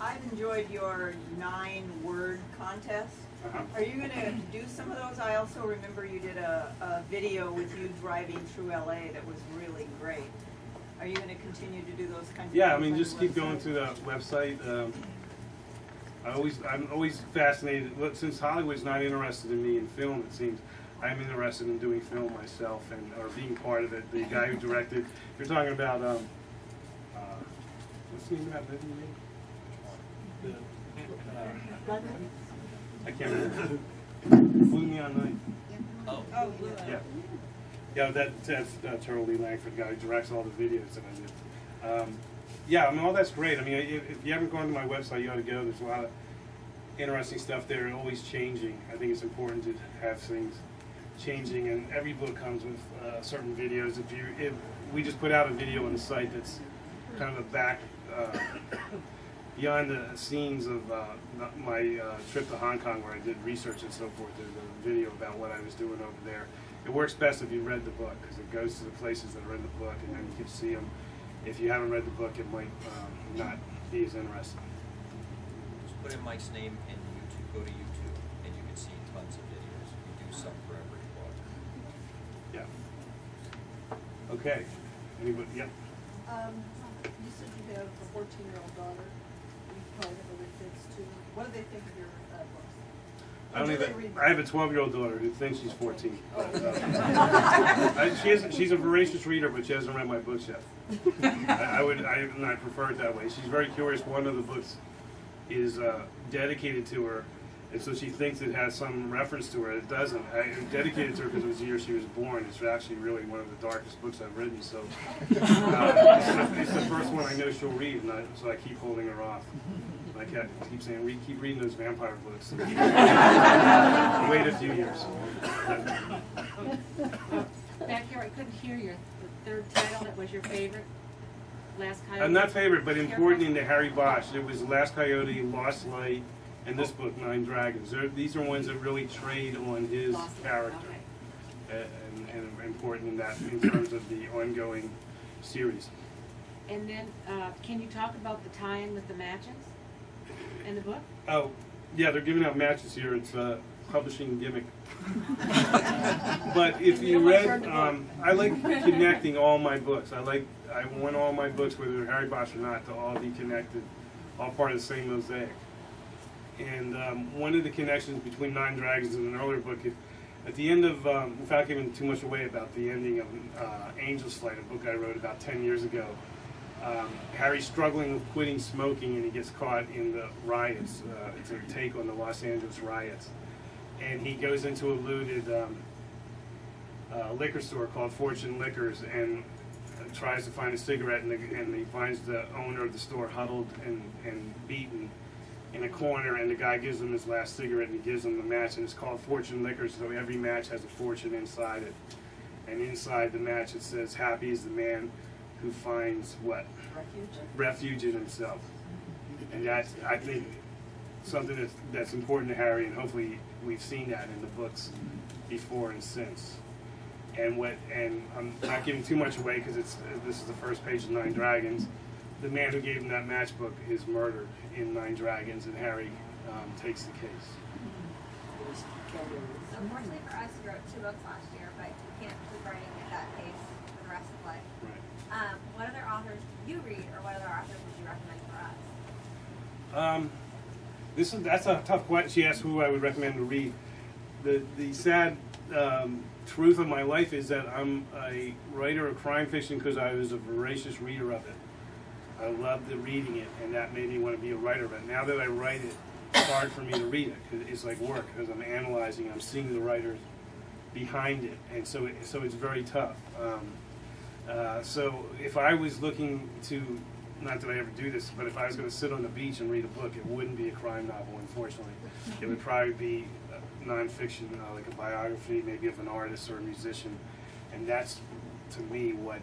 I've enjoyed your 9-word contest. Are you going to do some of those? I also remember you did a video with you driving through LA that was really great. Are you going to continue to do those kinds of things? Yeah, I mean, just keep going through the website. I'm always fascinated. Well, since Hollywood's not interested in me in film, it seems I'm interested in doing film myself and or being part of it. The guy who directed, you're talking about what's the name of that movie? I can't remember. Blue Neon Night. Oh, Yeah. Yeah, that's Turtle Lee Langford, the guy who directs all the videos that I did. Yeah, I mean, all that's great. I mean, if you haven't gone to my website, you ought to go. There's a lot of interesting stuff there and always changing. I think it's important to have things changing, and every book comes with certain videos. If we just put out a video on the site that's kind of a back beyond the scenes of my trip to Hong Kong, where I did research and so forth. There's a video about what I was doing over there. It works best if you read the book, because it goes to the places that are in the book, and then you can see them. If you haven't read the book, it might not be as interesting. Just put in Mike's name in YouTube, go to YouTube, and you can see tons of videos. We do some for every book. Yeah. Okay. Anybody? Yep. You said you have a 14-year-old daughter. You probably have other kids too. What do they think of your books? I have a 12-year-old daughter who thinks she's 14. She's a voracious reader, but she hasn't read my books yet. I prefer it that way. She's very curious. One of the books is dedicated to her, and so she thinks it has some reference to her. It doesn't. It's dedicated to her because it was the year she was born. It's actually really one of the darkest books I've written. So it's the first one I know she'll read, and so I keep holding her off. I keep saying, keep reading those vampire books. Wait a few years. Back here, I couldn't hear the third title that was your favorite. Last Coyote. Not favorite, but important in the Harry Bosch. It was Last Coyote, Lost Light, and this book, 9 Dragons. These are ones that really trade on his character, and important in that in terms of the ongoing series. And then, can you talk about the tie-in with the matches in the book? Oh, yeah, they're giving out matches here. It's a publishing gimmick. But if you read, I like connecting all my books. I want all my books, whether they're Harry Bosch or not, to all be connected, all part of the same mosaic. And one of the connections between 9 Dragons and an earlier book, at the end of, without giving too much away about the ending of Angel's Flight, a book I wrote about 10 years ago, Harry's struggling with quitting smoking, and he gets caught in the riots. It's a take on the Los Angeles riots. And he goes into a looted liquor store called Fortune Liquors and tries to find a cigarette, and he finds the owner of the store huddled and beaten in a corner, and the guy gives him his last cigarette, and he gives him the match, and it's called Fortune Liquors, so every match has a fortune inside it. And inside the match it says, "Happy is the man who finds" what? Refuge in himself. And that's, I think, something that's important to Harry, and hopefully we've seen that in the books before and since. And I'm not giving too much away because this is the first page of 9 Dragons. The man who gave him that matchbook is murdered in 9 Dragons, and Harry takes the case. So unfortunately for us, we wrote 2 books last year, but we can't keep writing at that pace for the rest of life. Right. What other authors do you read, or what other authors would you recommend for us? That's a tough question. She asked who I would recommend to read. The sad truth of my life is that I'm a writer of crime fiction because I was a voracious reader of it. I loved reading it, and that made me want to be a writer of it. Now that I write it, it's hard for me to read it because it's like work, because I'm analyzing, I'm seeing the writers behind it, and so it's very tough. So if I was looking to, not that I ever do this, but if I was going to sit on the beach and read a book, it wouldn't be a crime novel, unfortunately. It would probably be nonfiction, like a biography, maybe of an artist or a musician, and that's, to me, what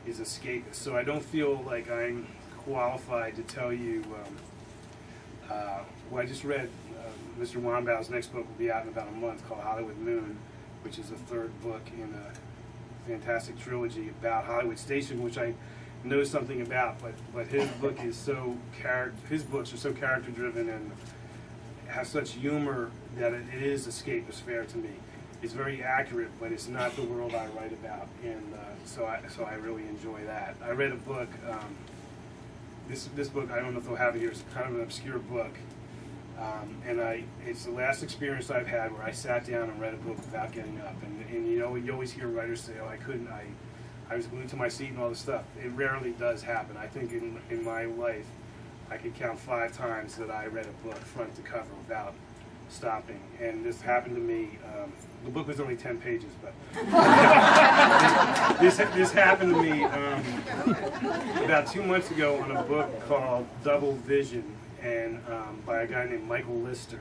is escapist. So I don't feel like I'm qualified to tell you. Well, I just read Mr. Wambao's next book will be out in about a month, called Hollywood Moon, which is the 3rd book in a fantastic trilogy about Hollywood Station, which I knows something about, but his book is so his books are so character driven and has such humor that it is escapist fare to me. It's very accurate, but it's not the world I write about, and so I really enjoy that. I read a book. This book, I don't know if they'll have it here. It's kind of an obscure book, and it's the last experience I've had where I sat down and read a book without getting up. And you know, you always hear writers say, "Oh, I couldn't. I was glued to my seat and all this stuff." It rarely does happen. I think in my life, I could count 5 times that I read a book front to cover without stopping. And this happened to me. The book was only 10 pages, but this happened to me about 2 months ago on a book called Double Vision, and by a guy named Michael Lister.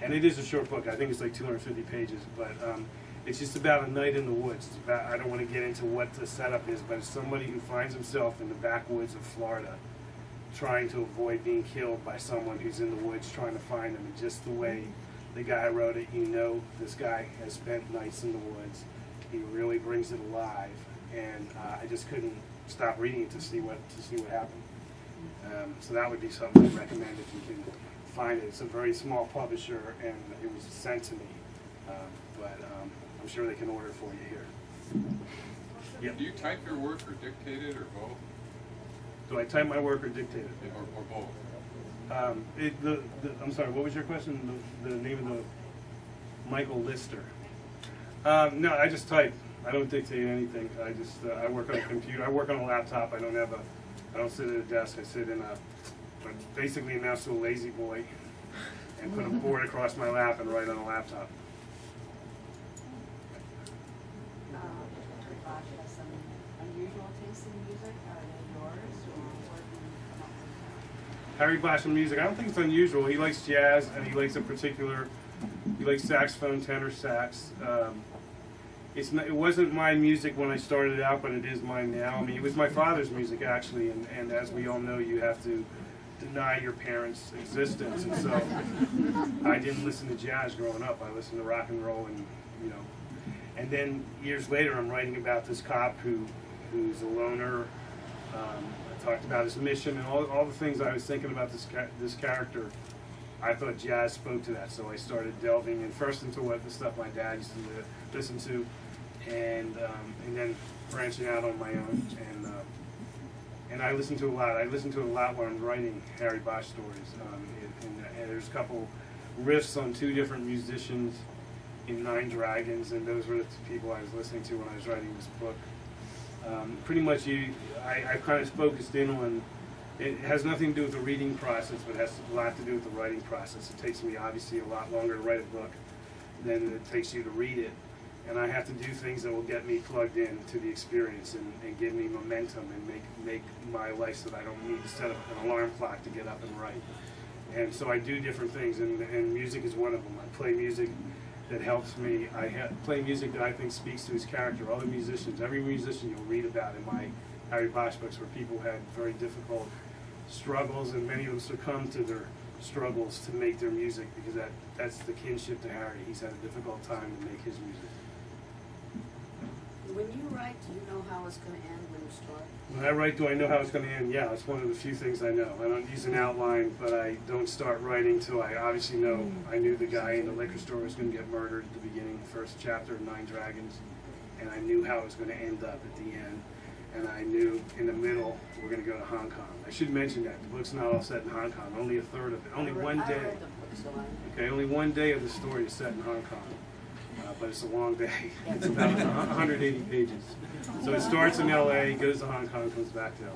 And it is a short book. I think it's like 250 pages, but it's just about a night in the woods. It's about, I don't want to get into what the setup is, but it's somebody who finds himself in the backwoods of Florida trying to avoid being killed by someone who's in the woods trying to find him. And just the way the guy wrote it, you know, this guy has spent nights in the woods. He really brings it alive, and I just couldn't stop reading it to see what happened. So that would be something I recommend if you can find it. It's a very small publisher, and it was sent to me, but I'm sure they can order it for you here. Yep. Do you type your work or dictate it, or both? Do I type my work or dictate it? Or both? I'm sorry, what was your question? The name of the Michael Lister. No, I just type. I don't dictate anything. I just I work on a computer. I work on a laptop. I don't sit at a desk. I sit in basically a mouse to a lazy boy and put a board across my lap and write on a laptop. Bosch has some unusual tastes in music. Are they yours, or where do you come up with that? Harry Bosch in music, I don't think it's unusual. He likes jazz, and he likes he likes saxophone, tenor sax. It wasn't my music when I started out, but it is mine now. I mean, it was my father's music, actually, and as we all know, you have to deny your parents' existence, and so I didn't listen to jazz growing up. I listened to rock and roll, and and then years later, I'm writing about this cop who's a loner. I talked about his mission and all the things I was thinking about this character. I thought jazz spoke to that, so I started delving in first into what the stuff my dad used to listen to, and then branching out on my own. And I listened to a lot. I listened to a lot when I'm writing Harry Bosch stories. And there's a couple riffs on 2 different musicians in 9 Dragons, and those were the people I was listening to when I was writing this book. Pretty much, I kind of focused in on. It has nothing to do with the reading process, but it has a lot to do with the writing process. It takes me obviously a lot longer to write a book than it takes you to read it, and I have to do things that will get me plugged in to the experience and give me momentum and make my life so that I don't need to set up an alarm clock to get up and write. And so I do different things, and music is one of them. I play music that helps me. I play music that I think speaks to his character. Other musicians, every musician you'll read about in my Harry Bosch books, where people had very difficult struggles, and many of them succumbed to their struggles to make their music, because that's the kinship to Harry. He's had a difficult time to make his music. When you write, do you know how it's going to end when you start? When I write, do I know how it's going to end? Yeah, it's one of the few things I know. I don't use an outline, but I don't start writing till I obviously know. I knew the guy in the liquor store was going to get murdered at the beginning, the first chapter of 9 Dragons, and I knew how it was going to end up at the end. And I knew in the middle we're going to go to Hong Kong. I should mention that the book's not all set in Hong Kong. Only a third of it. Only one day. I read the book, so Okay, only one day of the story is set in Hong Kong. But it's a long day. It's about 180 pages. So it starts in LA, goes to Hong Kong, comes back to LA.